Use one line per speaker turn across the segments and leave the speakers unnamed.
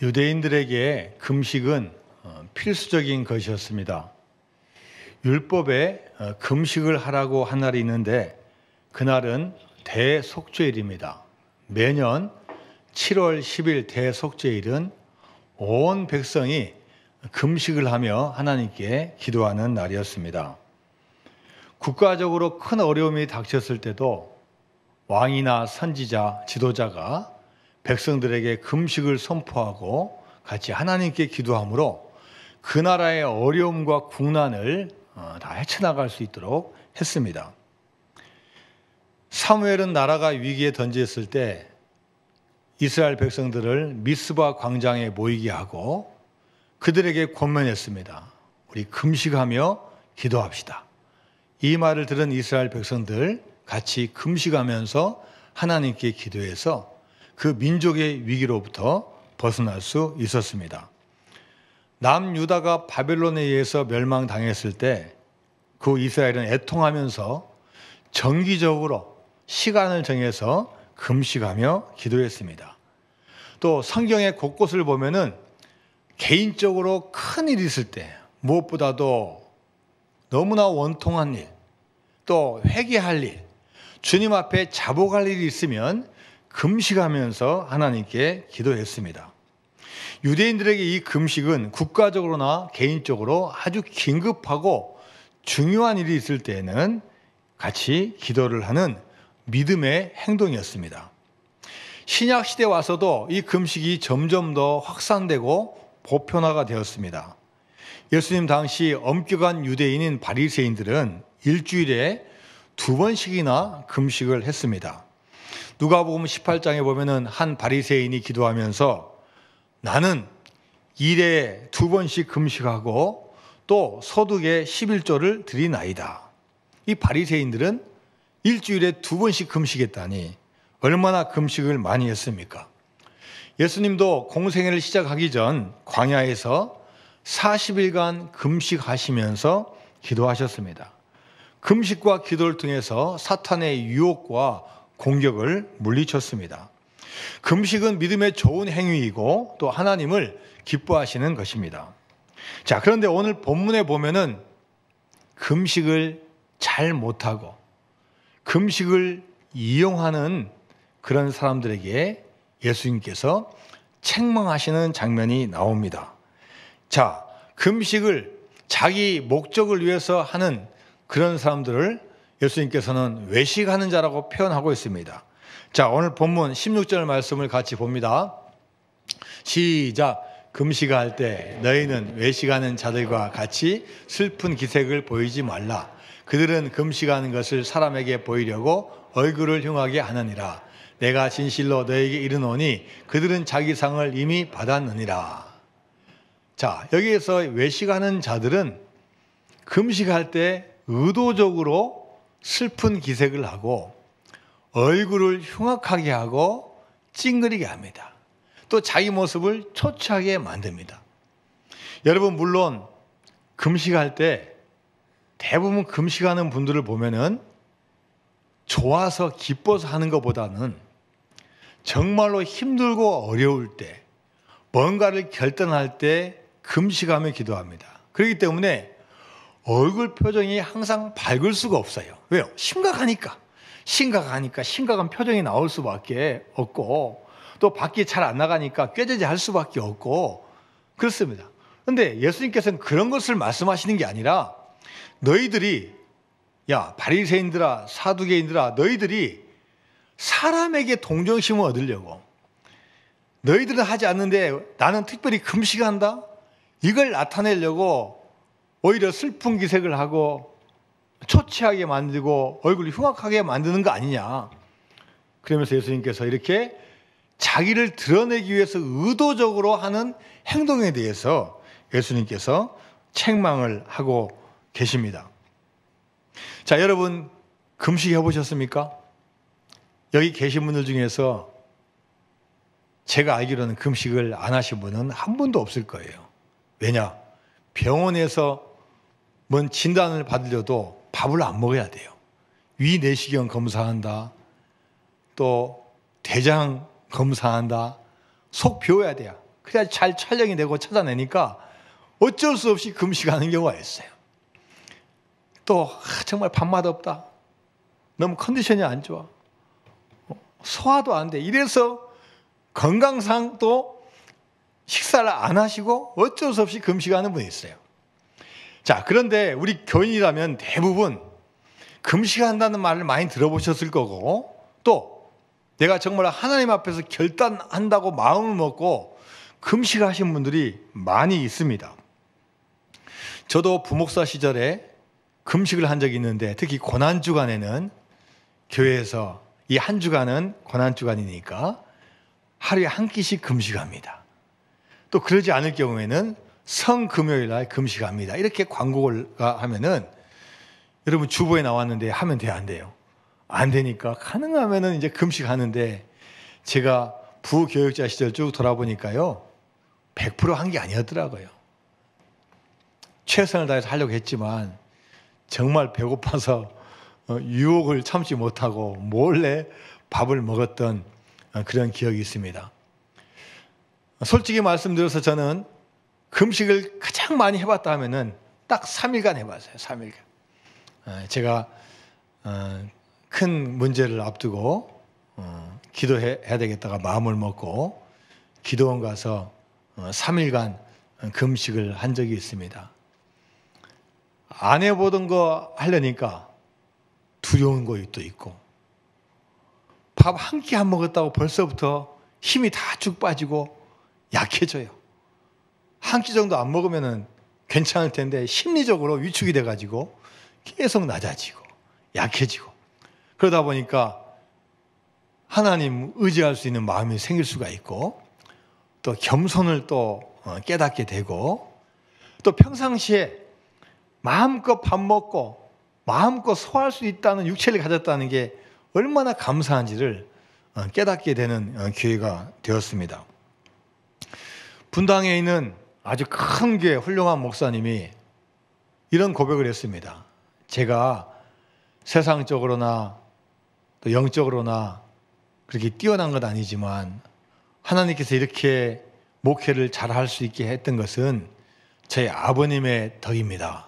유대인들에게 금식은 필수적인 것이었습니다. 율법에 금식을 하라고 한 날이 있는데 그날은 대속죄일입니다. 매년 7월 10일 대속죄일은 온 백성이 금식을 하며 하나님께 기도하는 날이었습니다. 국가적으로 큰 어려움이 닥쳤을 때도 왕이나 선지자, 지도자가 백성들에게 금식을 선포하고 같이 하나님께 기도함으로 그 나라의 어려움과 국난을 다 헤쳐나갈 수 있도록 했습니다. 사무엘은 나라가 위기에 던졌을 때 이스라엘 백성들을 미스바 광장에 모이게 하고 그들에게 권면했습니다. 우리 금식하며 기도합시다. 이 말을 들은 이스라엘 백성들 같이 금식하면서 하나님께 기도해서 그 민족의 위기로부터 벗어날 수 있었습니다. 남유다가 바벨론에 의해서 멸망당했을 때 그 이스라엘은 애통하면서 정기적으로 시간을 정해서 금식하며 기도했습니다. 또 성경의 곳곳을 보면은 개인적으로 큰 일이 있을 때 무엇보다도 너무나 원통한 일, 또 회개할 일, 주님 앞에 자복할 일이 있으면 금식하면서 하나님께 기도했습니다. 유대인들에게 이 금식은 국가적으로나 개인적으로 아주 긴급하고 중요한 일이 있을 때에는 같이 기도를 하는 믿음의 행동이었습니다. 신약 시대에 와서도 이 금식이 점점 더 확산되고 보편화가 되었습니다. 예수님 당시 엄격한 유대인인 바리새인들은 일주일에 2번씩이나 금식을 했습니다. 누가복음 18장에 보면은 한 바리새인이 기도하면서 나는 일에 2번씩 금식하고 또 소득의 11조를 드리나이다. 이 바리새인들은 일주일에 2번씩 금식했다니 얼마나 금식을 많이 했습니까? 예수님도 공생애를 시작하기 전 광야에서 40일간 금식하시면서 기도하셨습니다. 금식과 기도를 통해서 사탄의 유혹과 공격을 물리쳤습니다. 금식은 믿음의 좋은 행위이고 또 하나님을 기뻐하시는 것입니다. 자, 그런데 오늘 본문에 보면은 금식을 잘 못하고 금식을 이용하는 그런 사람들에게 예수님께서 책망하시는 장면이 나옵니다. 자, 금식을 자기 목적을 위해서 하는 그런 사람들을 예수님께서는 외식하는 자라고 표현하고 있습니다. 자, 오늘 본문 16절 말씀을 같이 봅니다. 시작. 금식할 때 너희는 외식하는 자들과 같이 슬픈 기색을 보이지 말라. 그들은 금식하는 것을 사람에게 보이려고 얼굴을 흉하게 하느니라. 내가 진실로 너에게 이르노니 그들은 자기 상을 이미 받았느니라. 자, 여기에서 외식하는 자들은 금식할 때 의도적으로 슬픈 기색을 하고 얼굴을 흉악하게 하고 찡그리게 합니다. 또 자기 모습을 초췌하게 만듭니다. 여러분, 물론 금식할 때 대부분 금식하는 분들을 보면은 좋아서 기뻐서 하는 것보다는 정말로 힘들고 어려울 때 뭔가를 결단할 때 금식하며 기도합니다. 그렇기 때문에 얼굴 표정이 항상 밝을 수가 없어요. 왜요? 심각한 표정이 나올 수밖에 없고 또 밖에 잘 안 나가니까 꾀죄죄 할 수밖에 없고 그렇습니다. 그런데 예수님께서는 그런 것을 말씀하시는 게 아니라 너희들이 야 바리새인들아 사두개인들아 너희들이 사람에게 동정심을 얻으려고 너희들은 하지 않는데 나는 특별히 금식한다? 이걸 나타내려고 오히려 슬픈 기색을 하고 초췌하게 만들고 얼굴이 흉악하게 만드는 거 아니냐. 그러면서 예수님께서 이렇게 자기를 드러내기 위해서 의도적으로 하는 행동에 대해서 예수님께서 책망을 하고 계십니다. 자, 여러분 금식 해보셨습니까? 여기 계신 분들 중에서 제가 알기로는 금식을 안 하신 분은 한 분도 없을 거예요. 왜냐? 병원에서 뭔 진단을 받으려도 밥을 안 먹어야 돼요. 위 내시경 검사한다. 또 대장 검사한다. 속 비워야 돼요. 그래야 잘 촬영이 되고 찾아내니까 어쩔 수 없이 금식하는 경우가 있어요. 또 정말 밥맛 없다. 너무 컨디션이 안 좋아. 소화도 안 돼. 이래서 건강상 또 식사를 안 하시고 어쩔 수 없이 금식하는 분이 있어요. 자, 그런데 우리 교인이라면 대부분 금식한다는 말을 많이 들어보셨을 거고, 또 내가 정말 하나님 앞에서 결단한다고 마음을 먹고 금식하신 분들이 많이 있습니다. 저도 부목사 시절에 금식을 한 적이 있는데, 특히 고난주간에는 교회에서 이 한 주간은 고난주간이니까 하루에 한 끼씩 금식합니다. 또 그러지 않을 경우에는 성금요일 날 금식합니다. 이렇게 광고를 하면은 여러분 주보에 나왔는데 하면 돼요, 안 돼요? 안 되니까 가능하면은 이제 금식하는데, 제가 부교육자 시절 쭉 돌아보니까요 100% 한 게 아니었더라고요. 최선을 다해서 하려고 했지만 정말 배고파서 유혹을 참지 못하고 몰래 밥을 먹었던 그런 기억이 있습니다. 솔직히 말씀드려서 저는 금식을 가장 많이 해봤다 하면은 딱 3일간 해봤어요. 3일간. 제가 큰 문제를 앞두고 기도해야 되겠다가 마음을 먹고 기도원 가서 3일간 금식을 한 적이 있습니다. 안 해보던 거 하려니까 두려운 것도 있고, 밥 한 끼 안 먹었다고 벌써부터 힘이 다 쭉 빠지고 약해져요. 한 끼 정도 안 먹으면 괜찮을 텐데 심리적으로 위축이 돼가지고 계속 낮아지고 약해지고, 그러다 보니까 하나님 의지할 수 있는 마음이 생길 수가 있고, 또 겸손을 또 깨닫게 되고, 또 평상시에 마음껏 밥 먹고 마음껏 소화할 수 있다는 육체를 가졌다는 게 얼마나 감사한지를 깨닫게 되는 기회가 되었습니다. 분당에 있는 아주 큰 교회 훌륭한 목사님이 이런 고백을 했습니다. 제가 세상적으로나 또 영적으로나 그렇게 뛰어난 건 아니지만 하나님께서 이렇게 목회를 잘할 수 있게 했던 것은 저희 아버님의 덕입니다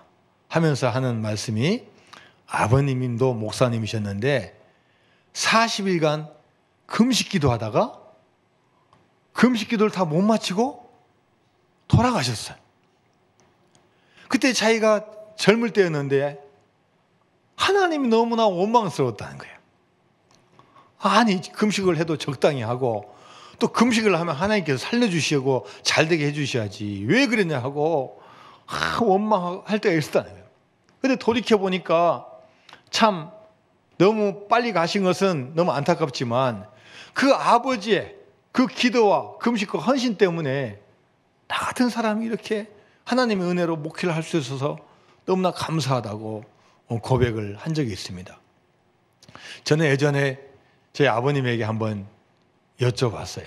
하면서 하는 말씀이, 아버님도 목사님이셨는데 40일간 금식기도 하다가 금식기도를 다 못 마치고 돌아가셨어요. 그때 자기가 젊을 때였는데 하나님이 너무나 원망스러웠다는 거예요. 아니, 금식을 해도 적당히 하고 또 금식을 하면 하나님께서 살려주시고 잘되게 해주셔야지 왜 그랬냐 하고 원망할 때가 있었다는 거예요. 근데 돌이켜보니까 참 너무 빨리 가신 것은 너무 안타깝지만 그 아버지의 그 기도와 금식과 헌신 때문에 나 같은 사람이 이렇게 하나님의 은혜로 목회를 할 수 있어서 너무나 감사하다고 고백을 한 적이 있습니다. 저는 예전에 저희 아버님에게 한번 여쭤봤어요.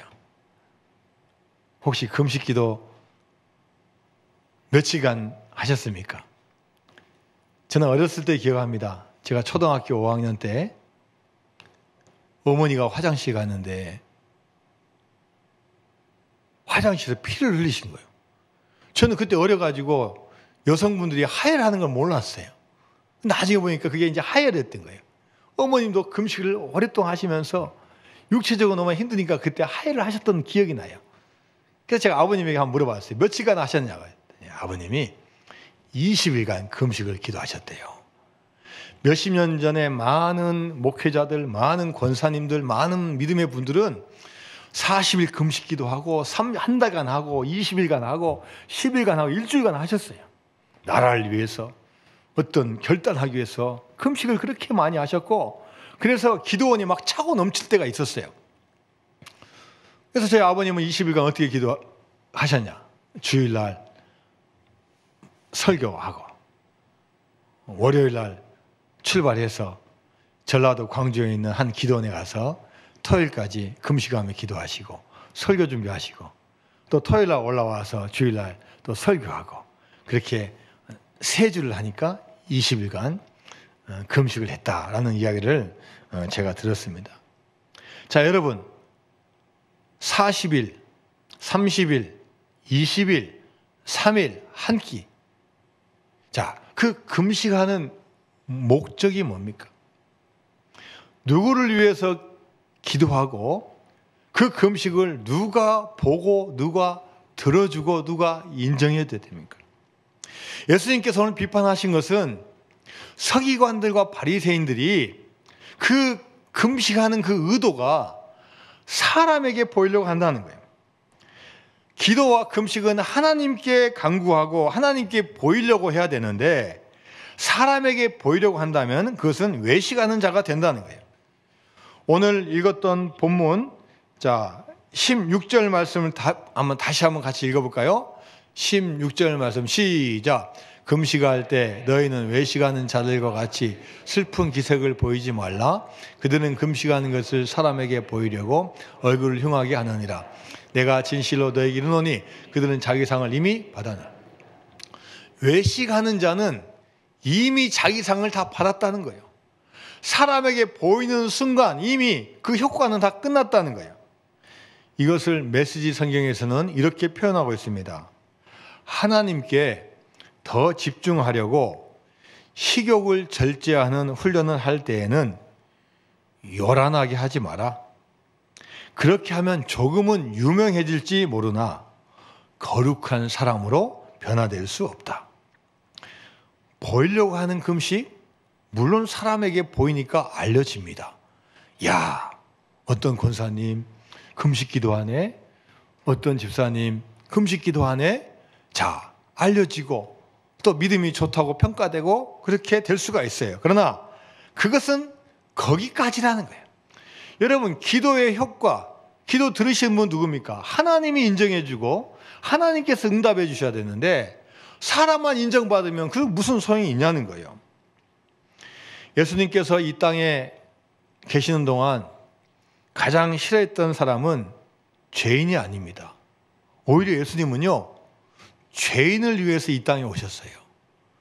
혹시 금식기도 며칠간 하셨습니까? 저는 어렸을 때 기억합니다. 제가 초등학교 5학년 때 어머니가 화장실 갔는데 화장실에서 피를 흘리신 거예요. 저는 그때 어려가지고 여성분들이 하혈을 하는 걸 몰랐어요. 나중에 보니까 그게 이제 하혈이었던 거예요. 어머님도 금식을 오랫동안 하시면서 육체적으로 너무 힘드니까 그때 하혈을 하셨던 기억이 나요. 그래서 제가 아버님에게 한번 물어봤어요. 며칠간 하셨냐고 했더니 아버님이 20일간 금식을 기도하셨대요. 몇십 년 전에 많은 목회자들, 많은 권사님들, 많은 믿음의 분들은 40일 금식 기도하고 한 달간 하고 20일간 하고 10일간 하고 일주일간 하셨어요. 나라를 위해서 어떤 결단하기 위해서 금식을 그렇게 많이 하셨고, 그래서 기도원이 막 차고 넘칠 때가 있었어요. 그래서 저희 아버님은 20일간 어떻게 기도하셨냐? 주일날 설교하고 월요일날 출발해서 전라도 광주에 있는 한 기도원에 가서 토요일까지 금식하며 기도하시고 설교 준비하시고, 또 토요일날 올라와서 주일날 또 설교하고, 그렇게 3주를 하니까 20일간 금식을 했다라는 이야기를 제가 들었습니다. 자, 여러분, 40일, 30일, 20일, 3일, 한 끼. 자, 그 금식하는 목적이 뭡니까? 누구를 위해서 기도하고 그 금식을 누가 보고 누가 들어주고 누가 인정해야 됩니까? 예수님께서 오늘 비판하신 것은 서기관들과 바리새인들이 그 금식하는 그 의도가 사람에게 보이려고 한다는 거예요. 기도와 금식은 하나님께 간구하고 하나님께 보이려고 해야 되는데 사람에게 보이려고 한다면 그것은 외식하는 자가 된다는 거예요. 오늘 읽었던 본문, 자 16절 말씀을 다시 한번 같이 읽어볼까요? 16절 말씀 시작. 금식할 때 너희는 외식하는 자들과 같이 슬픈 기색을 보이지 말라. 그들은 금식하는 것을 사람에게 보이려고 얼굴을 흉하게 하느니라. 내가 진실로 너희에게 이르노니 그들은 자기 상을 이미 받았느니라. 외식하는 자는 이미 자기 상을 다 받았다는 거예요. 사람에게 보이는 순간 이미 그 효과는 다 끝났다는 거예요. 이것을 메시지 성경에서는 이렇게 표현하고 있습니다. 하나님께 더 집중하려고 식욕을 절제하는 훈련을 할 때에는 요란하게 하지 마라. 그렇게 하면 조금은 유명해질지 모르나 거룩한 사람으로 변화될 수 없다. 보이려고 하는 금식, 물론 사람에게 보이니까 알려집니다. 야, 어떤 권사님 금식 기도하네? 어떤 집사님 금식 기도하네? 자, 알려지고 또 믿음이 좋다고 평가되고 그렇게 될 수가 있어요. 그러나 그것은 거기까지라는 거예요. 여러분, 기도의 효과, 기도 들으시는 분 누굽니까? 하나님이 인정해주고 하나님께서 응답해 주셔야 되는데 사람만 인정받으면 그 무슨 소용이 있냐는 거예요. 예수님께서 이 땅에 계시는 동안 가장 싫어했던 사람은 죄인이 아닙니다. 오히려 예수님은요, 죄인을 위해서 이 땅에 오셨어요.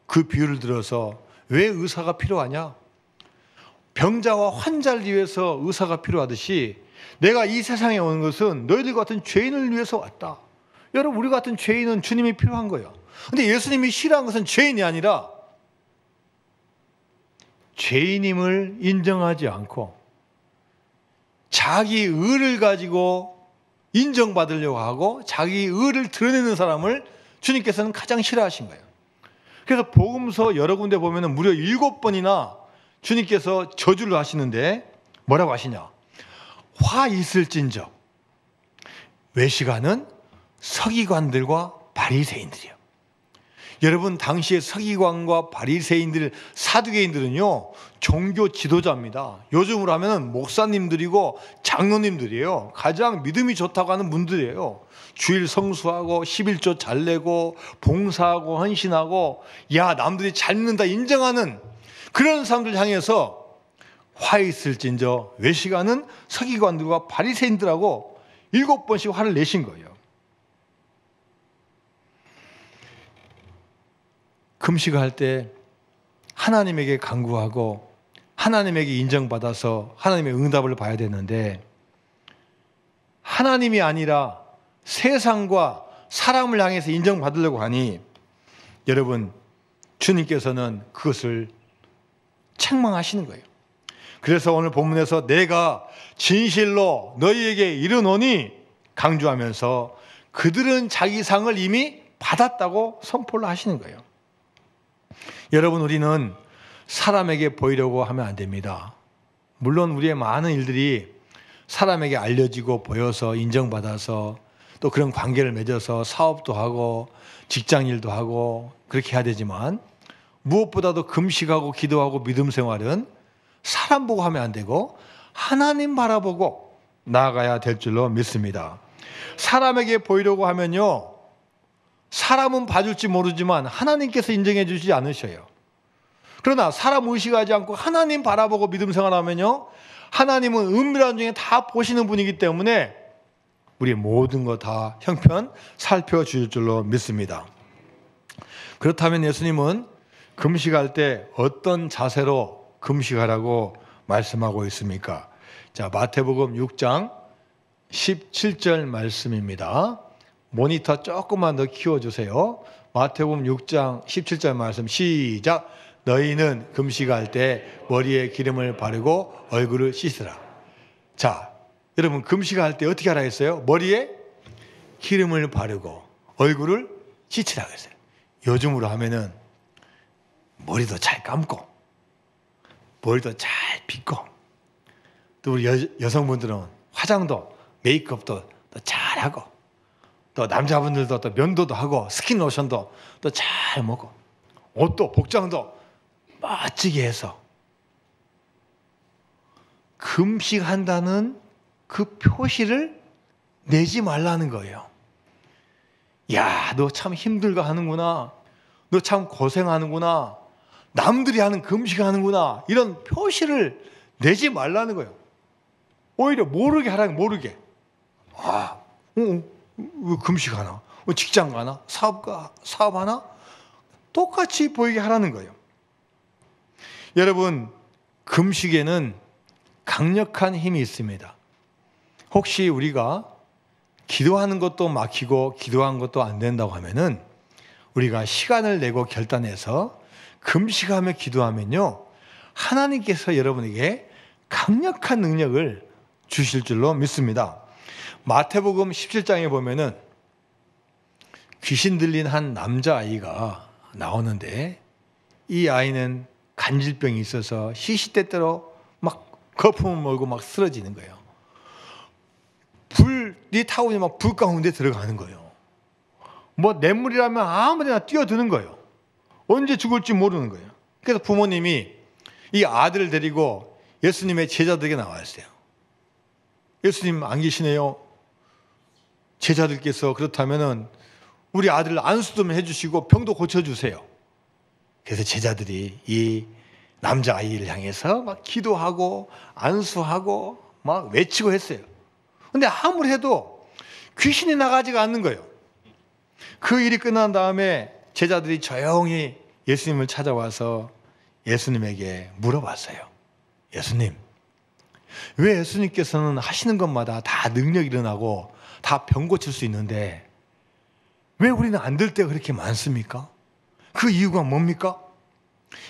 그 비유를 들어서 왜 의사가 필요하냐? 병자와 환자를 위해서 의사가 필요하듯이 내가 이 세상에 오는 것은 너희들 같은 죄인을 위해서 왔다. 여러분, 우리 같은 죄인은 주님이 필요한 거예요. 근데 예수님이 싫어한 것은 죄인이 아니라 죄인임을 인정하지 않고 자기 의를 가지고 인정받으려고 하고 자기 의를 드러내는 사람을 주님께서는 가장 싫어하신 거예요. 그래서 복음서 여러 군데 보면 무려 7번이나 주님께서 저주를 하시는데 뭐라고 하시냐? 화 있을진저 외식하는 서기관들과 바리새인들이요. 여러분, 당시의 서기관과 바리새인들, 사두개인들은요 종교 지도자입니다. 요즘으로 하면 목사님들이고 장로님들이에요. 가장 믿음이 좋다고 하는 분들이에요. 주일 성수하고 11조 잘 내고 봉사하고 헌신하고 야, 남들이 잘 믿는다 인정하는 그런 사람들 향해서 화 있을진저 외식하는 서기관들과 바리새인들하고 7번씩 화를 내신 거예요. 금식할 때 하나님에게 간구하고 하나님에게 인정받아서 하나님의 응답을 봐야 되는데 하나님이 아니라 세상과 사람을 향해서 인정받으려고 하니 여러분, 주님께서는 그것을 책망하시는 거예요. 그래서 오늘 본문에서 내가 진실로 너희에게 이르노니 강조하면서 그들은 자기 상을 이미 받았다고 선포를 하시는 거예요. 여러분, 우리는 사람에게 보이려고 하면 안 됩니다. 물론 우리의 많은 일들이 사람에게 알려지고 보여서 인정받아서 또 그런 관계를 맺어서 사업도 하고 직장일도 하고 그렇게 해야 되지만 무엇보다도 금식하고 기도하고 믿음 생활은 사람 보고 하면 안 되고 하나님 바라보고 나아가야 될 줄로 믿습니다. 사람에게 보이려고 하면요, 사람은 봐줄지 모르지만 하나님께서 인정해 주지 않으셔요. 그러나 사람 의식하지 않고 하나님 바라보고 믿음 생활하면요, 하나님은 은밀한 중에 다 보시는 분이기 때문에 우리 모든 거 다 형편 살펴주실 줄로 믿습니다. 그렇다면 예수님은 금식할 때 어떤 자세로 금식하라고 말씀하고 있습니까? 자, 마태복음 6장 17절 말씀입니다. 모니터 조금만 더 키워주세요. 마태복음 6장 17절 말씀 시작. 너희는 금식할 때 머리에 기름을 바르고 얼굴을 씻으라. 자, 여러분 금식할 때 어떻게 하라 했어요? 머리에 기름을 바르고 얼굴을 씻으라 그랬어요. 요즘으로 하면은 머리도 잘 감고 머리도 잘 빗고 또 우리 여성분들은 화장도 메이크업도 또 잘하고 또 남자분들도 또 면도도 하고 스킨로션도 또 잘 먹고 옷도 복장도 멋지게 해서 금식한다는 그 표시를 내지 말라는 거예요. 야, 너 참 힘들고 하는구나. 너 참 고생하는구나. 남들이 하는 금식하는구나. 이런 표시를 내지 말라는 거예요. 오히려 모르게 하라는 거예요. 모르게. 왜 금식하나? 직장 가나? 사업하나? 똑같이 보이게 하라는 거예요. 여러분, 금식에는 강력한 힘이 있습니다. 혹시 우리가 기도하는 것도 막히고 기도한 것도 안 된다고 하면은 우리가 시간을 내고 결단해서 금식하며 기도하면요, 하나님께서 여러분에게 강력한 능력을 주실 줄로 믿습니다. 마태복음 17장에 보면은 귀신 들린 한 남자아이가 나오는데 이 아이는 간질병이 있어서 시시때때로 막 거품을 몰고 막 쓰러지는 거예요. 불이 타고 막 불 가운데 들어가는 거예요. 뭐 냇물이라면 아무데나 뛰어드는 거예요. 언제 죽을지 모르는 거예요. 그래서 부모님이 이 아들을 데리고 예수님의 제자들에게 나왔어요. 예수님 안 계시네요. 제자들께서 그렇다면은 우리 아들 안수 좀 해주시고 병도 고쳐주세요. 그래서 제자들이 이 남자아이를 향해서 막 기도하고 안수하고 막 외치고 했어요. 근데 아무리 해도 귀신이 나가지가 않는 거예요. 그 일이 끝난 다음에 제자들이 조용히 예수님을 찾아와서 예수님에게 물어봤어요. 예수님, 왜 예수님께서는 하시는 것마다 다 능력이 일어나고 다 병 고칠 수 있는데 왜 우리는 안 될 때가 그렇게 많습니까? 그 이유가 뭡니까?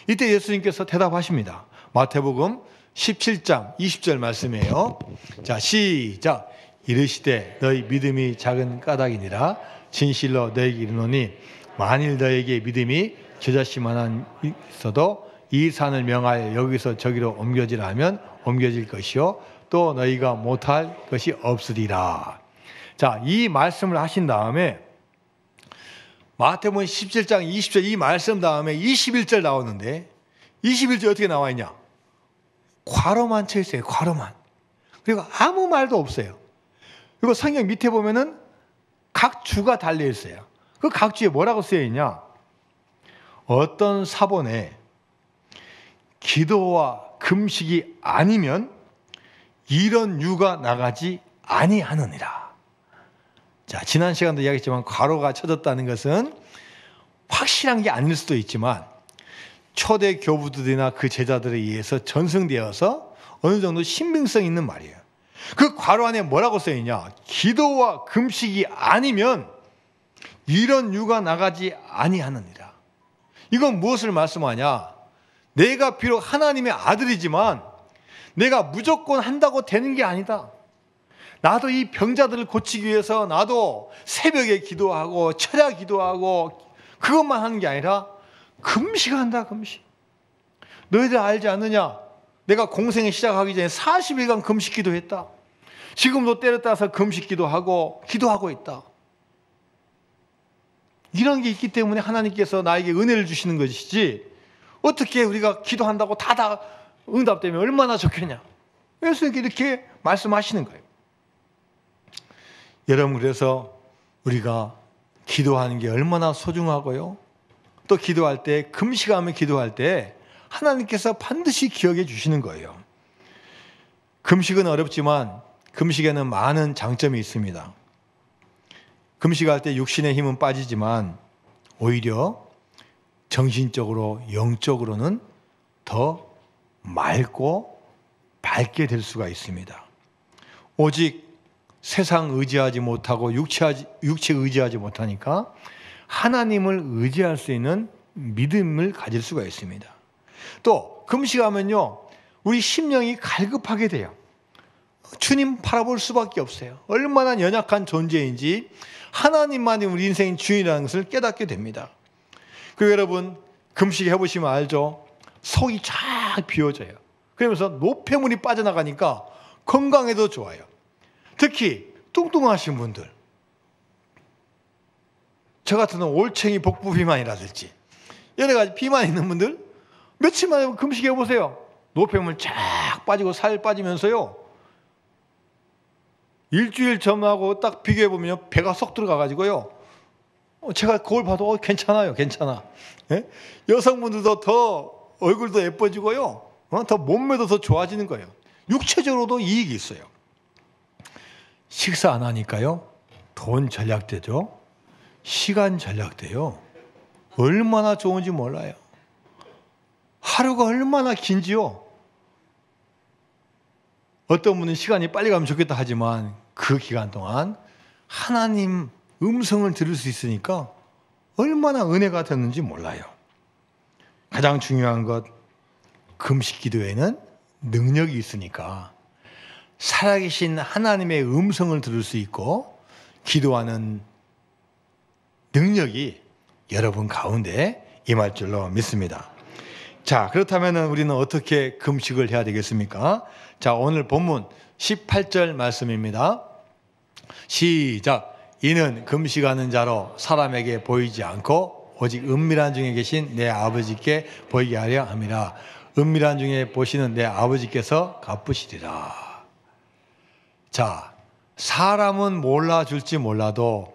이때 예수님께서 대답하십니다. 마태복음 17장 20절 말씀이에요. 자, 시작. 이르시되 너희 믿음이 작은 까닭이니라. 진실로 너희에게 이르노니 만일 너희에게 믿음이 겨자씨만한 있어도 이 산을 명하여 여기서 저기로 옮겨지라 하면 옮겨질 것이요 또 너희가 못할 것이 없으리라. 자, 이 말씀을 하신 다음에 마태복음 17장 20절 이 말씀 다음에 21절 나오는데 21절 어떻게 나와 있냐? 괄호만 쳐 있어요. 괄호만. 그리고 아무 말도 없어요. 그리고 성경 밑에 보면은 각 주가 달려 있어요. 그 각 주에 뭐라고 쓰여 있냐? 어떤 사본에 기도와 금식이 아니면 이런 유가 나가지 아니하느니라. 자, 지난 시간도 이야기했지만 괄호가 쳐졌다는 것은 확실한 게 아닐 수도 있지만 초대 교부들이나 그 제자들에 의해서 전승되어서 어느 정도 신빙성 있는 말이에요. 그 괄호 안에 뭐라고 써있냐? 기도와 금식이 아니면 이런 유가 나가지 아니하느니라. 이건 무엇을 말씀하냐? 내가 비록 하나님의 아들이지만 내가 무조건 한다고 되는 게 아니다. 나도 이 병자들을 고치기 위해서 나도 새벽에 기도하고 철야 기도하고 그것만 하는 게 아니라 금식한다. 금식. 너희들 알지 않느냐? 내가 공생에 시작하기 전에 40일간 금식 기도했다. 지금도 때를 따라서 금식 기도하고 있다. 이런 게 있기 때문에 하나님께서 나에게 은혜를 주시는 것이지 어떻게 우리가 기도한다고 다 응답되면 얼마나 좋겠냐. 그래서 이렇게 말씀하시는 거예요. 여러분, 그래서 우리가 기도하는 게 얼마나 소중하고요. 또 기도할 때, 금식하며 기도할 때 하나님께서 반드시 기억해 주시는 거예요. 금식은 어렵지만 금식에는 많은 장점이 있습니다. 금식할 때 육신의 힘은 빠지지만 오히려 정신적으로, 영적으로는 더 맑고 밝게 될 수가 있습니다. 오직 세상 의지하지 못하고 육체 의지하지 못하니까 하나님을 의지할 수 있는 믿음을 가질 수가 있습니다. 또 금식하면요, 우리 심령이 갈급하게 돼요. 주님 바라볼 수밖에 없어요. 얼마나 연약한 존재인지 하나님만이 우리 인생의 주인이라는 것을 깨닫게 됩니다. 그리고 여러분, 금식 해보시면 알죠? 속이 쫙 비워져요. 그러면서 노폐물이 빠져나가니까 건강에도 좋아요. 특히 뚱뚱하신 분들, 저 같은 올챙이 복부 비만이라든지 여러 가지 비만 있는 분들 며칠 만에 금식해 보세요. 노폐물 쫙 빠지고 살 빠지면서요, 일주일 전하고 딱 비교해 보면 배가 쏙 들어가 가지고요, 제가 거울 봐도 괜찮아요, 괜찮아. 예? 여성분들도 더 얼굴도 예뻐지고요, 더 몸매도 더 좋아지는 거예요. 육체적으로도 이익이 있어요. 식사 안 하니까요, 돈 절약되죠. 시간 절약돼요. 얼마나 좋은지 몰라요. 하루가 얼마나 긴지요. 어떤 분은 시간이 빨리 가면 좋겠다 하지만 그 기간 동안 하나님 음성을 들을 수 있으니까 얼마나 은혜가 됐는지 몰라요. 가장 중요한 것, 금식 기도에는 능력이 있으니까 살아계신 하나님의 음성을 들을 수 있고 기도하는 능력이 여러분 가운데 임할 줄로 믿습니다. 자, 그렇다면 우리는 어떻게 금식을 해야 되겠습니까? 자, 오늘 본문 18절 말씀입니다. 시작. 이는 금식하는 자로 사람에게 보이지 않고 오직 은밀한 중에 계신 내 아버지께 보이게 하려 함이라. 은밀한 중에 보시는 내 아버지께서 갚으시리라. 자, 사람은 몰라줄지 몰라도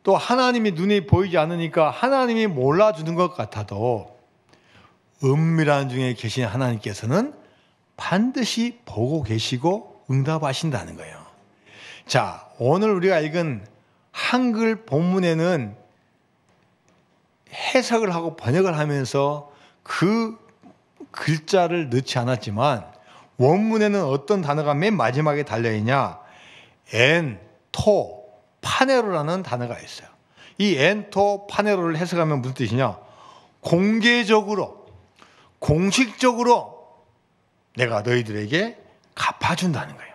또 하나님이 눈이 보이지 않으니까 하나님이 몰라주는 것 같아도 은밀한 중에 계신 하나님께서는 반드시 보고 계시고 응답하신다는 거예요. 자, 오늘 우리가 읽은 한글 본문에는 해석을 하고 번역을 하면서 그 글자를 넣지 않았지만 원문에는 어떤 단어가 맨 마지막에 달려있냐? 엔토 파네로라는 단어가 있어요. 이 엔토 파네로를 해석하면 무슨 뜻이냐? 공개적으로, 공식적으로 내가 너희들에게 갚아준다는 거예요.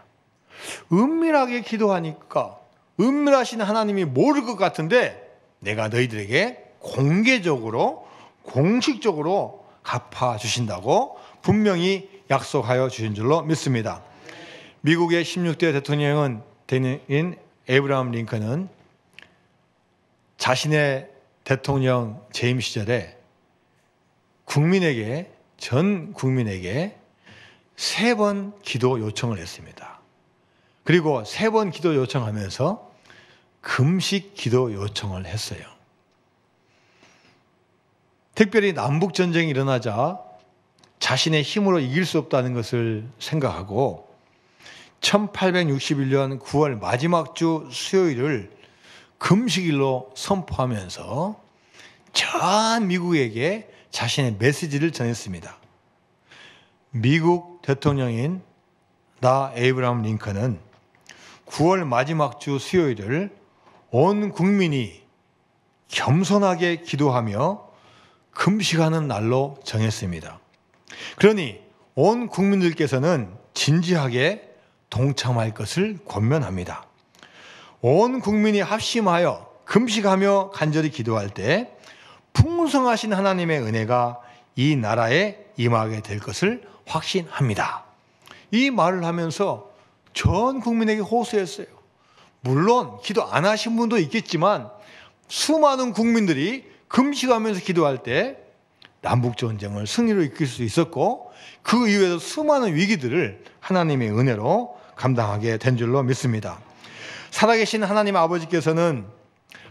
은밀하게 기도하니까 은밀하신 하나님이 모를 것 같은데 내가 너희들에게 공개적으로, 공식적으로 갚아주신다고 분명히 약속하여 주신 줄로 믿습니다. 미국의 16대 대통령인 에이브라함 링컨은 자신의 대통령 재임 시절에 국민에게, 전 국민에게 3번 기도 요청을 했습니다. 그리고 3번 기도 요청하면서 금식 기도 요청을 했어요. 특별히 남북전쟁이 일어나자 자신의 힘으로 이길 수 없다는 것을 생각하고 1861년 9월 마지막 주 수요일을 금식일로 선포하면서 전 미국에게 자신의 메시지를 전했습니다. 미국 대통령인 에이브라함 링컨은 9월 마지막 주 수요일을 온 국민이 겸손하게 기도하며 금식하는 날로 정했습니다. 그러니 온 국민들께서는 진지하게 동참할 것을 권면합니다. 온 국민이 합심하여 금식하며 간절히 기도할 때 풍성하신 하나님의 은혜가 이 나라에 임하게 될 것을 확신합니다. 이 말을 하면서 전 국민에게 호소했어요. 물론 기도 안 하신 분도 있겠지만 수많은 국민들이 금식하면서 기도할 때 남북전쟁을 승리로 이끌 수 있었고 그 이후에도 수많은 위기들을 하나님의 은혜로 감당하게 된 줄로 믿습니다. 살아계신 하나님 아버지께서는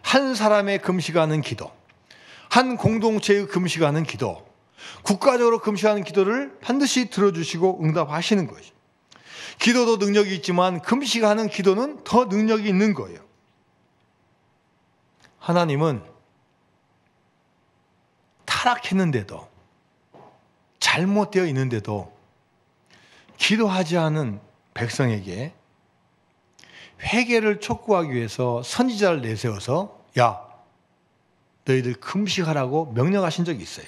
한 사람의 금식하는 기도, 한 공동체의 금식하는 기도, 국가적으로 금식하는 기도를 반드시 들어주시고 응답하시는 것이죠. 기도도 능력이 있지만 금식하는 기도는 더 능력이 있는 거예요. 하나님은 타락했는데도, 잘못되어 있는데도 기도하지 않은 백성에게 회개를 촉구하기 위해서 선지자를 내세워서 야, 너희들 금식하라고 명령하신 적이 있어요.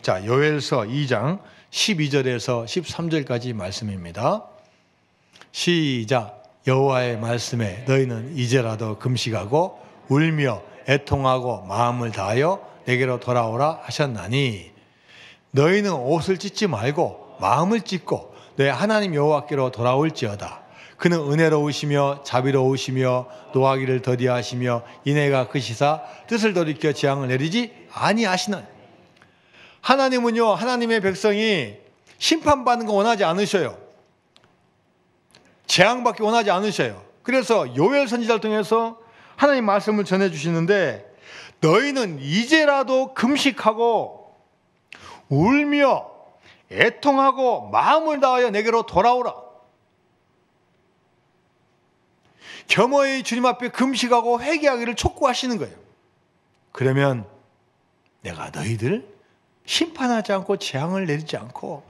자, 요엘서 2장 12절에서 13절까지 말씀입니다. 시작. 여호와의 말씀에 너희는 이제라도 금식하고 울며 애통하고 마음을 다하여 내게로 돌아오라 하셨나니 너희는 옷을 찢지 말고 마음을 찢고 내 하나님 여호와께로 돌아올지어다. 그는 은혜로우시며 자비로우시며 노하기를 더디하시며 인애가 크시사 뜻을 돌이켜 재앙을 내리지 아니하시는. 하나님은요, 하나님의 백성이 심판받는 거 원하지 않으셔요. 재앙받기 원하지 않으셔요. 그래서 요엘 선지자를 통해서 하나님 말씀을 전해주시는데 너희는 이제라도 금식하고 울며 애통하고 마음을 다하여 내게로 돌아오라. 겸허히 주님 앞에 금식하고 회개하기를 촉구하시는 거예요. 그러면 내가 너희들 심판하지 않고 재앙을 내리지 않고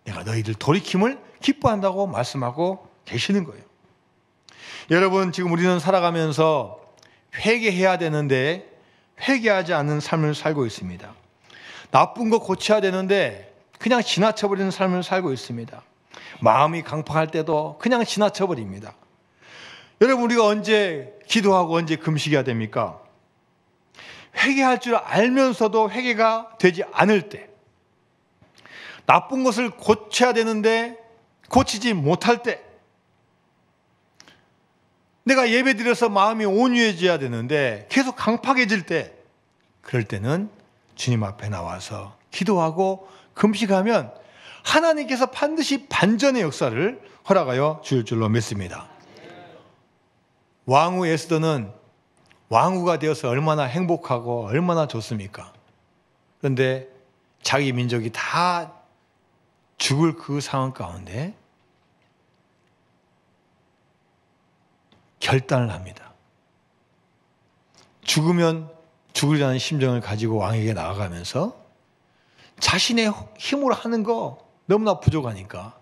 내가 너희들 돌이킴을 기뻐한다고 말씀하고 계시는 거예요. 여러분, 지금 우리는 살아가면서 회개해야 되는데 회개하지 않는 삶을 살고 있습니다. 나쁜 거 고쳐야 되는데 그냥 지나쳐버리는 삶을 살고 있습니다. 마음이 강팍할 때도 그냥 지나쳐버립니다. 여러분, 우리가 언제 기도하고 언제 금식해야 됩니까? 회개할 줄 알면서도 회개가 되지 않을 때, 나쁜 것을 고쳐야 되는데 고치지 못할 때, 내가 예배드려서 마음이 온유해져야 되는데 계속 강팍해질 때, 그럴 때는 주님 앞에 나와서 기도하고 금식하면 하나님께서 반드시 반전의 역사를 허락하여 주실 줄로 믿습니다. 왕후 에스더는 왕후가 되어서 얼마나 행복하고 얼마나 좋습니까? 그런데 자기 민족이 다 죽을 그 상황 가운데 결단을 합니다. 죽으면 죽으리라는 심정을 가지고 왕에게 나아가면서 자신의 힘으로 하는 거 너무나 부족하니까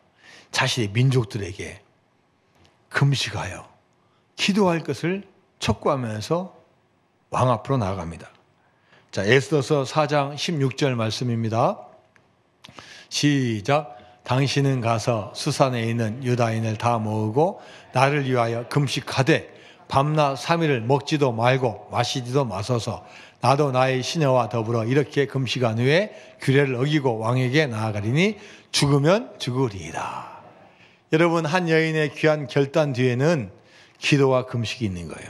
자신의 민족들에게 금식하여 기도할 것을 촉구하면서 왕 앞으로 나아갑니다. 자, 에스더서 4장 16절 말씀입니다. 시작. 당신은 가서 수산에 있는 유다인을 다 모으고 나를 위하여 금식하되 밤낮 3일을 먹지도 말고 마시지도 마소서. 나도 나의 시녀와 더불어 이렇게 금식한 후에 규례를 어기고 왕에게 나아가리니 죽으면 죽으리이다. 여러분, 한 여인의 귀한 결단 뒤에는 기도와 금식이 있는 거예요.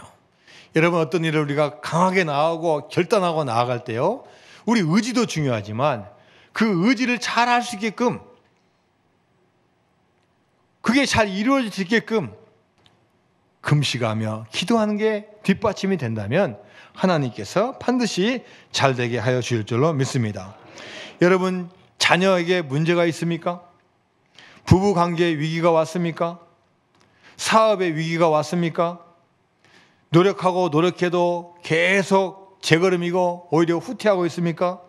여러분, 어떤 일을 우리가 강하게 나아가고 결단하고 나아갈 때요, 우리 의지도 중요하지만 그 의지를 잘 할 수 있게끔, 그게 잘 이루어질 수 있게끔 금식하며 기도하는 게 뒷받침이 된다면 하나님께서 반드시 잘 되게 하여 주실 줄로 믿습니다. 여러분, 자녀에게 문제가 있습니까? 부부관계에 위기가 왔습니까? 사업에 위기가 왔습니까? 노력하고 노력해도 계속 제걸음이고 오히려 후퇴하고 있습니까?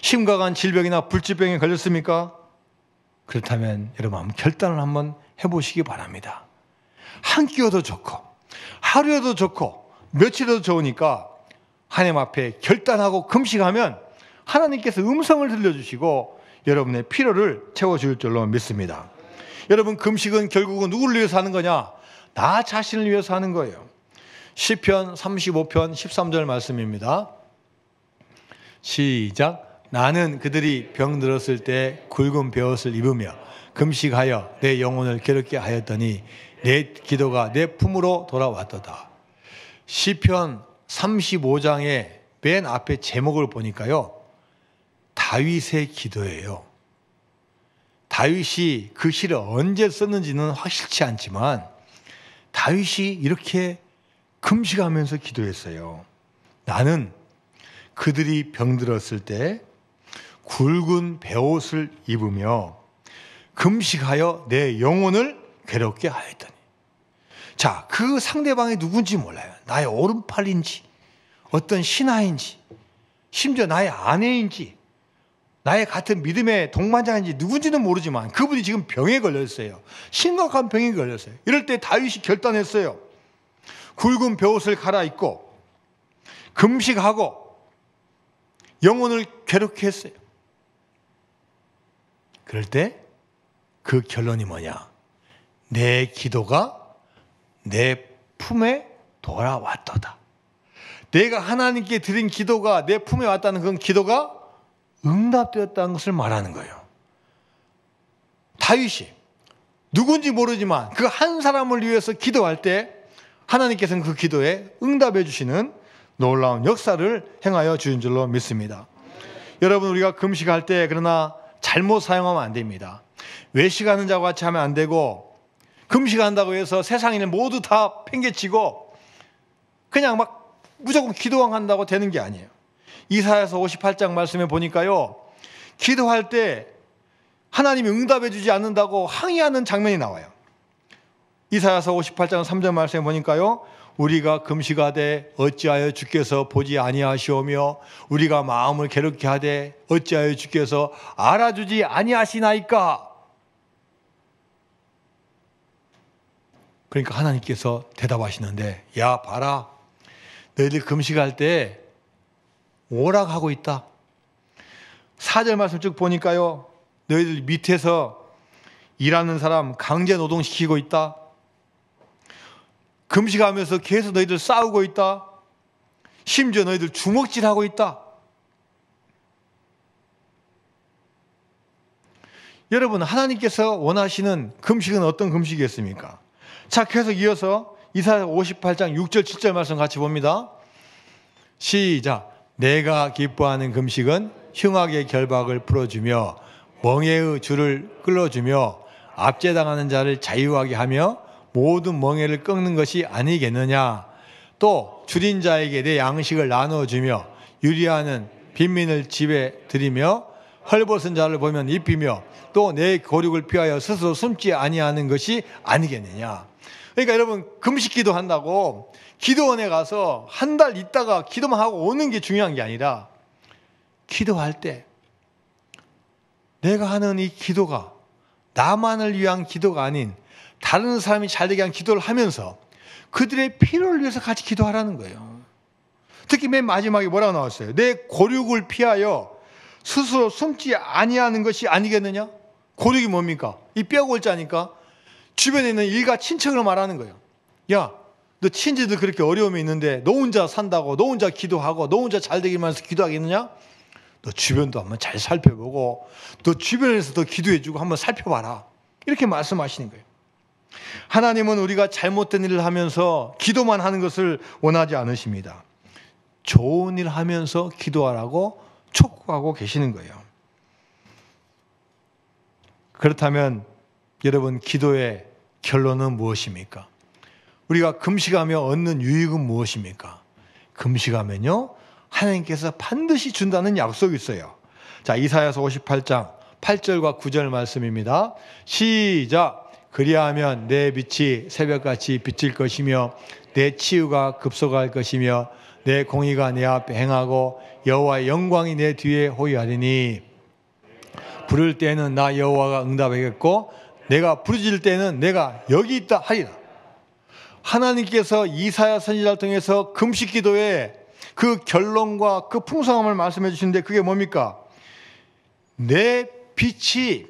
심각한 질병이나 불치병에 걸렸습니까? 그렇다면 여러분, 한번 결단을 한번 해보시기 바랍니다. 한 끼여도 좋고 하루여도 좋고 며칠여도 좋으니까 하나님 앞에 결단하고 금식하면 하나님께서 음성을 들려주시고 여러분의 필요를 채워줄 줄로 믿습니다. 여러분, 금식은 결국은 누구를 위해서 하는 거냐? 나 자신을 위해서 하는 거예요. 시편 35편 13절 말씀입니다. 시작. 나는 그들이 병들었을 때 굵은 베옷을 입으며 금식하여 내 영혼을 괴롭게 하였더니 내 기도가 내 품으로 돌아왔도다. 시편 35장의 맨 앞에 제목을 보니까요, 다윗의 기도예요. 다윗이 그 시를 언제 썼는지는 확실치 않지만 다윗이 이렇게 금식하면서 기도했어요. 나는 그들이 병들었을 때 굵은 베옷을 입으며 금식하여 내 영혼을 괴롭게 하였더니. 자, 그 상대방이 누군지 몰라요. 나의 오른팔인지 어떤 신하인지 심지어 나의 아내인지 나의 같은 믿음의 동반자인지 누군지는 모르지만 그분이 지금 병에 걸렸어요. 심각한 병에 걸렸어요. 이럴 때 다윗이 결단했어요. 굵은 베옷을 갈아입고 금식하고 영혼을 괴롭게 했어요. 그럴 때 그 결론이 뭐냐? 내 기도가 내 품에 돌아왔도다. 내가 하나님께 드린 기도가 내 품에 왔다는 그 기도가 응답되었다는 것을 말하는 거예요. 다윗이 누군지 모르지만 그 한 사람을 위해서 기도할 때 하나님께서는 그 기도에 응답해 주시는 놀라운 역사를 행하여 주신 줄로 믿습니다. 여러분, 우리가 금식할 때 그러나 잘못 사용하면 안 됩니다. 외식하는 자와 같이 하면 안 되고, 금식한다고 해서 세상 일 모두 다 팽개치고 그냥 막 무조건 기도만 한다고 되는 게 아니에요. 이사야서 58장 말씀에 보니까요, 기도할 때 하나님이 응답해 주지 않는다고 항의하는 장면이 나와요. 이사야서 58장 3절 말씀에 보니까요, 우리가 금식하되 어찌하여 주께서 보지 아니하시오며 우리가 마음을 괴롭게 하되 어찌하여 주께서 알아주지 아니하시나이까. 그러니까 하나님께서 대답하시는데, 야 봐라, 너희들 금식할 때 오락하고 있다. 4절 말씀 쭉 보니까요, 너희들 밑에서 일하는 사람 강제 노동시키고 있다. 금식하면서 계속 너희들 싸우고 있다. 심지어 너희들 주먹질하고 있다. 여러분, 하나님께서 원하시는 금식은 어떤 금식이었습니까? 자, 계속 이어서 이사야 58장 6절 7절 말씀 같이 봅니다. 시작. 내가 기뻐하는 금식은 흉악의 결박을 풀어주며 멍에의 줄을 끌어주며 압제당하는 자를 자유하게 하며 모든 멍에를 꺾는 것이 아니겠느냐. 또 줄인 자에게 내 양식을 나눠주며 유리하는 빈민을 집에 들이며 헐벗은 자를 보면 입히며 또 내 고륙을 피하여 스스로 숨지 아니하는 것이 아니겠느냐. 그러니까 여러분, 금식 기도한다고 기도원에 가서 한 달 있다가 기도만 하고 오는 게 중요한 게 아니라, 기도할 때 내가 하는 이 기도가 나만을 위한 기도가 아닌 다른 사람이 잘되게 한 기도를 하면서 그들의 필요를 위해서 같이 기도하라는 거예요. 특히 맨 마지막에 뭐라고 나왔어요? 내 고륙을 피하여 스스로 숨지 아니하는 것이 아니겠느냐? 고륙이 뭡니까? 이 뼈골자니까 주변에 있는 일가 친척을 말하는 거예요. 야, 너 친지들 그렇게 어려움이 있는데 너 혼자 산다고, 너 혼자 기도하고 너 혼자 잘되기만 해서 기도하겠느냐? 너 주변도 한번 잘 살펴보고 너 주변에서도 기도해주고 한번 살펴봐라. 이렇게 말씀하시는 거예요. 하나님은 우리가 잘못된 일을 하면서 기도만 하는 것을 원하지 않으십니다. 좋은 일 하면서 기도하라고 촉구하고 계시는 거예요. 그렇다면 여러분, 기도의 결론은 무엇입니까? 우리가 금식하며 얻는 유익은 무엇입니까? 금식하면요, 하나님께서 반드시 준다는 약속이 있어요. 자, 이사야서 58장 8절과 9절 말씀입니다. 시작. 그리하면 내 빛이 새벽같이 비칠 것이며 내 치유가 급속할 것이며 내 공의가 내 앞에 행하고 여호와의 영광이 내 뒤에 호위하리니 부를 때는 나 여호와가 응답하겠고 내가 부르짖을 때는 내가 여기 있다 하리라. 하나님께서 이사야 선지자를 통해서 금식 기도의 그 결론과 그 풍성함을 말씀해 주시는데, 그게 뭡니까? 내 빛이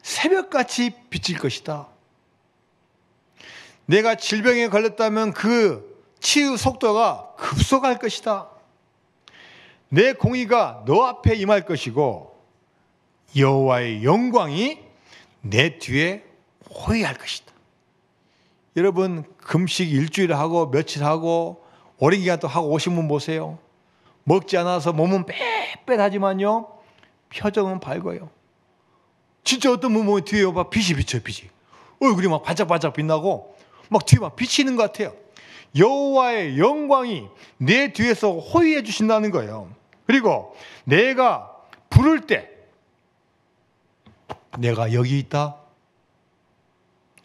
새벽같이 비칠 것이다. 내가 질병에 걸렸다면 그 치유 속도가 급속할 것이다. 내 공의가 너 앞에 임할 것이고 여호와의 영광이 내 뒤에 호위할 것이다. 여러분, 금식 일주일 하고 며칠 하고 오랜 기간 또 하고 오신 분 보세요. 먹지 않아서 몸은 빽빽하지만요, 표정은 밝아요. 진짜 어떤 분 보면 뒤에 봐, 빛이 비쳐요. 빛이 얼굴이 막 반짝반짝 빛나고 막 뒤에 막 비치는 것 같아요. 여호와의 영광이 내 뒤에서 호위해 주신다는 거예요. 그리고 내가 부를 때 내가 여기 있다.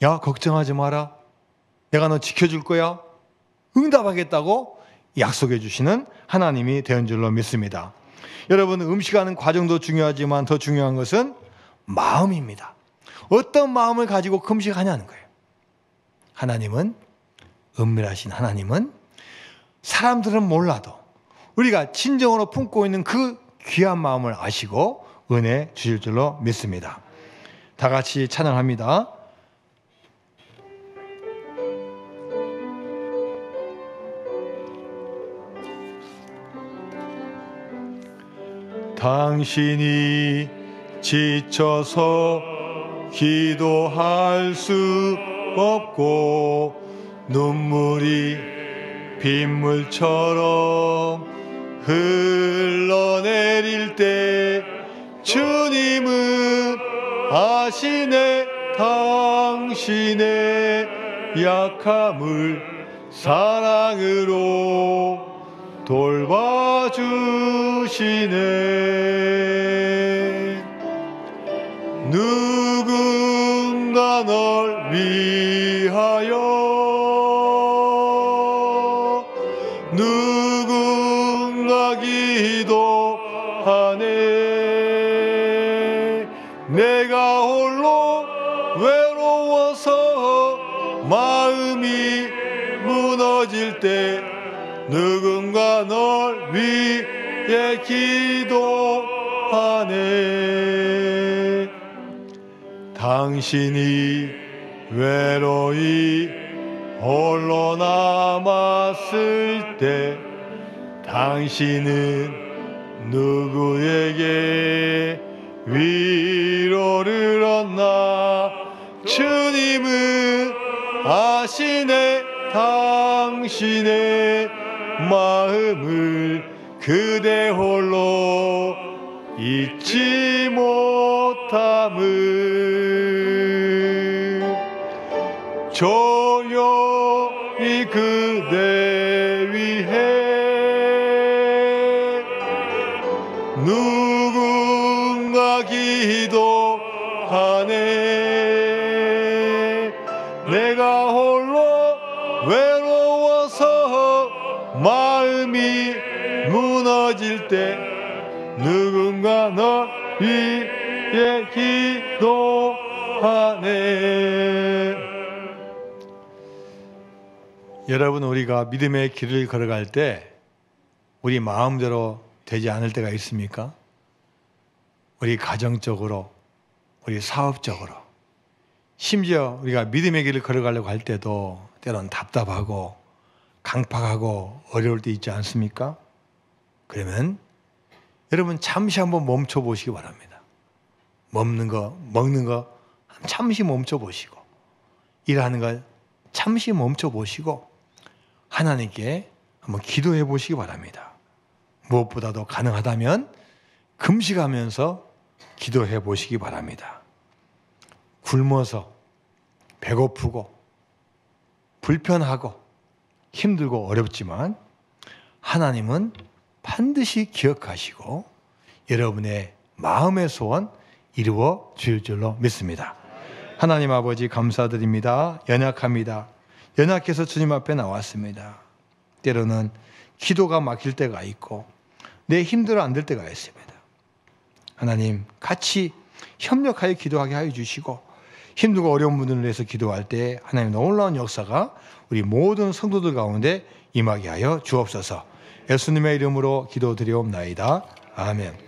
야, 걱정하지 마라. 내가 너 지켜줄 거야. 응답하겠다고 약속해 주시는 하나님이 되는 줄로 믿습니다. 여러분, 음식하는 과정도 중요하지만 더 중요한 것은 마음입니다. 어떤 마음을 가지고 금식하냐는 거예요. 하나님은, 은밀하신 하나님은 사람들은 몰라도 우리가 진정으로 품고 있는 그 귀한 마음을 아시고 은혜 주실 줄로 믿습니다. 다 같이 찬양합니다. 당신이 지쳐서 기도할 수 없고 눈물이 빗물처럼 흘러내릴 때 주님은 아시네. 당신의 약함을 사랑으로 돌봐주시네. 누군가 널 위하여 누군가 기도하네. 내가 홀로 외로워서 마음이 무너질 때 누군가 널 위해 기도하네. 당신이 외로이 홀로 남았을 때 당신은 누구에게 위로를 얻나. 주님은 아시네. 당신의 마음을 그대 홀로 잊지 못함을. 조용히 그대 위해 누군가 기도하네. 내가 홀로 외로워서 마음이 무너질 때 누군가 널 위해 기도하네. 여러분, 우리가 믿음의 길을 걸어갈 때 우리 마음대로 되지 않을 때가 있습니까? 우리 가정적으로, 우리 사업적으로, 심지어 우리가 믿음의 길을 걸어가려고 할 때도 때론 답답하고 강팍하고 어려울 때 있지 않습니까? 그러면 여러분 잠시 한번 멈춰 보시기 바랍니다. 먹는 거 잠시 멈춰 보시고, 일하는 걸 잠시 멈춰 보시고 하나님께 한번 기도해 보시기 바랍니다. 무엇보다도 가능하다면 금식하면서 기도해 보시기 바랍니다. 굶어서 배고프고 불편하고 힘들고 어렵지만 하나님은 반드시 기억하시고 여러분의 마음의 소원 이루어 주실 줄로 믿습니다. 하나님 아버지, 감사드립니다. 연약합니다. 연약해서 주님 앞에 나왔습니다. 때로는 기도가 막힐 때가 있고 내 힘들어 안 될 때가 있습니다. 하나님, 같이 협력하여 기도하게 하여 주시고 힘들고 어려운 분들을 위해서 기도할 때 하나님 놀라운 역사가 우리 모든 성도들 가운데 임하게 하여 주옵소서. 예수님의 이름으로 기도드리옵나이다. 아멘.